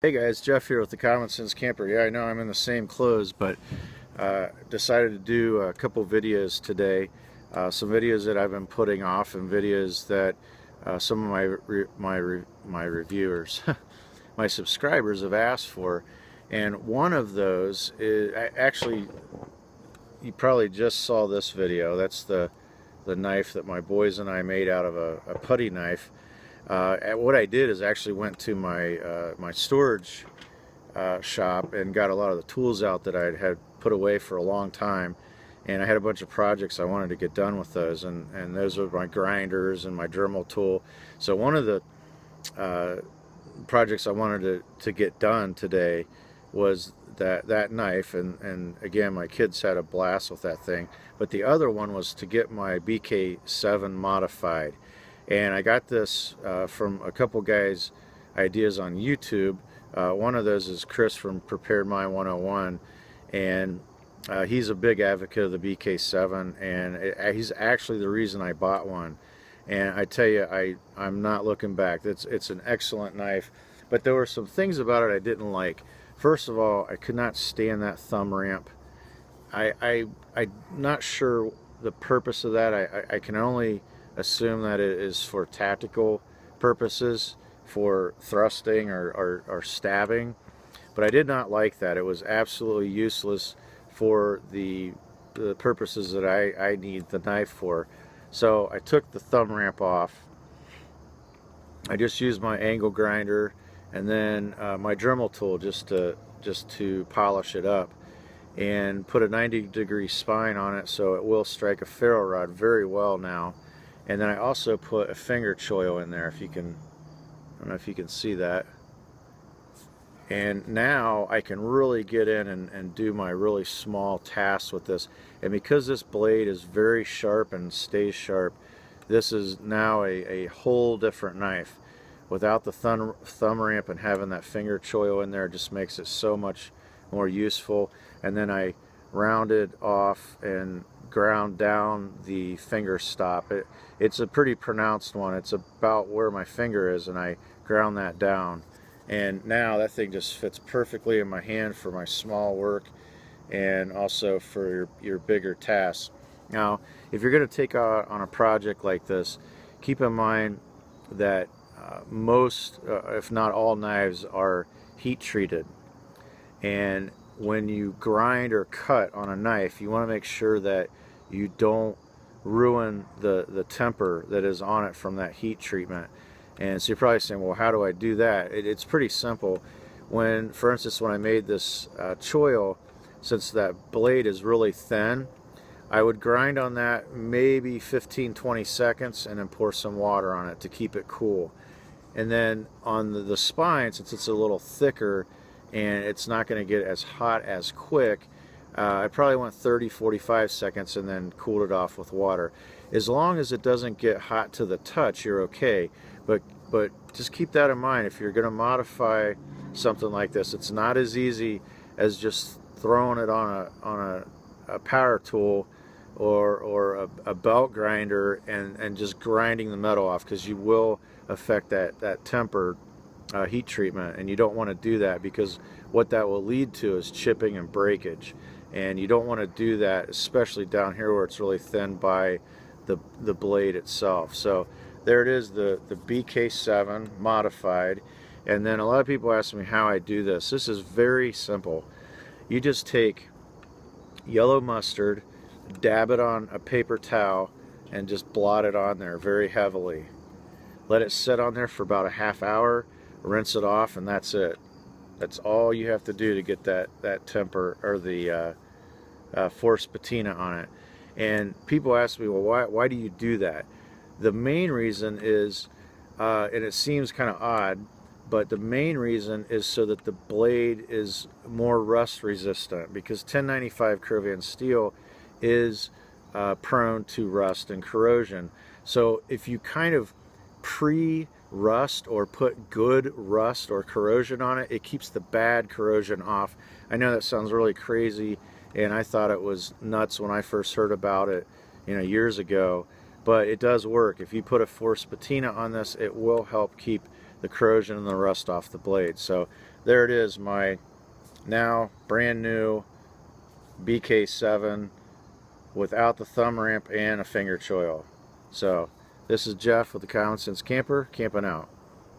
Hey guys, Jeff here with the Common Sense Camper. Yeah, I know I'm in the same clothes, but decided to do a couple videos today. Some videos that I've been putting off, and videos that some of my reviewers, my subscribers have asked for. And one of those is actually, you probably just saw this video. That's the knife that my boys and I made out of a putty knife. What I did is actually went to my storage shop and got a lot of the tools out that I had put away for a long time, and I had a bunch of projects I wanted to get done with those, and those were my grinders and my Dremel tool. So one of the projects I wanted to get done today was that knife, and again, my kids had a blast with that thing. But the other one was to get my BK7 modified, and I got this from a couple guys' ideas on YouTube. One of those is Chris from Prepared Mind 101, and he's a big advocate of the BK7, and he's actually the reason I bought one. And I tell you, I'm not looking back. It's an excellent knife, but there were some things about it I didn't like. First of all, I could not stand that thumb ramp. I'm not sure the purpose of that. I can only assume that it is for tactical purposes, for thrusting or stabbing, but I did not like that. It was absolutely useless for the purposes that I need the knife for. So I took the thumb ramp off. I just used my angle grinder and then my Dremel tool just to polish it up, and put a 90-degree spine on it so it will strike a ferro rod very well now. And then I also put a finger choil in there, if you can, I don't know if you can see that. And now I can really get in and do my really small tasks with this. And because this blade is very sharp and stays sharp, this is now a whole different knife. Without the thumb ramp and having that finger choil in there, it just makes it so much more useful. And then I rounded off and ground down the finger stop. It's a pretty pronounced one. It's about where my finger is, and I ground that down. And now that thing just fits perfectly in my hand for my small work, and also for your bigger tasks. Now, if you're going to take on a project like this, keep in mind that most, if not all, knives are heat treated. And when you grind or cut on a knife, you want to make sure that you don't ruin the temper that is on it from that heat treatment. And so you're probably saying, well, how do I do that? It's pretty simple. When, for instance, when I made this choil, since that blade is really thin, I would grind on that maybe 15-20 seconds and then pour some water on it to keep it cool. And then on the spine, since it's a little thicker and it's not going to get as hot as quick, I probably went 30-45 seconds and then cooled it off with water. As long as it doesn't get hot to the touch, you're okay. But just keep that in mind. If you're going to modify something like this, it's not as easy as just throwing it on a power tool or a belt grinder and just grinding the metal off, because you will affect that temper heat treatment, and you don't want to do that, because what that will lead to is chipping and breakage, and you don't want to do that, especially down here where it's really thin by the blade itself. So there it is, the BK7 modified. And then a lot of people ask me how I do this. This is very simple. You just take yellow mustard, dab it on a paper towel, and just blot it on there very heavily. Let it sit on there for about a half hour, rinse it off, and that's it. That's all you have to do to get that temper, or the forced patina on it. And people ask me, well, why do you do that? The main reason is, and it seems kind of odd, but the main reason is so that the blade is more rust resistant, because 1095 Corrovian steel is prone to rust and corrosion. So if you kind of pre-rust or put good rust or corrosion on it, it keeps the bad corrosion off. I know that sounds really crazy, and I thought it was nuts when I first heard about it, years ago, but it does work. If you put a forced patina on this, it will help keep the corrosion and the rust off the blade. So there it is, my now brand new BK7 without the thumb ramp and a finger choil. So this is Jeff with the Common Sense Camper, camping out.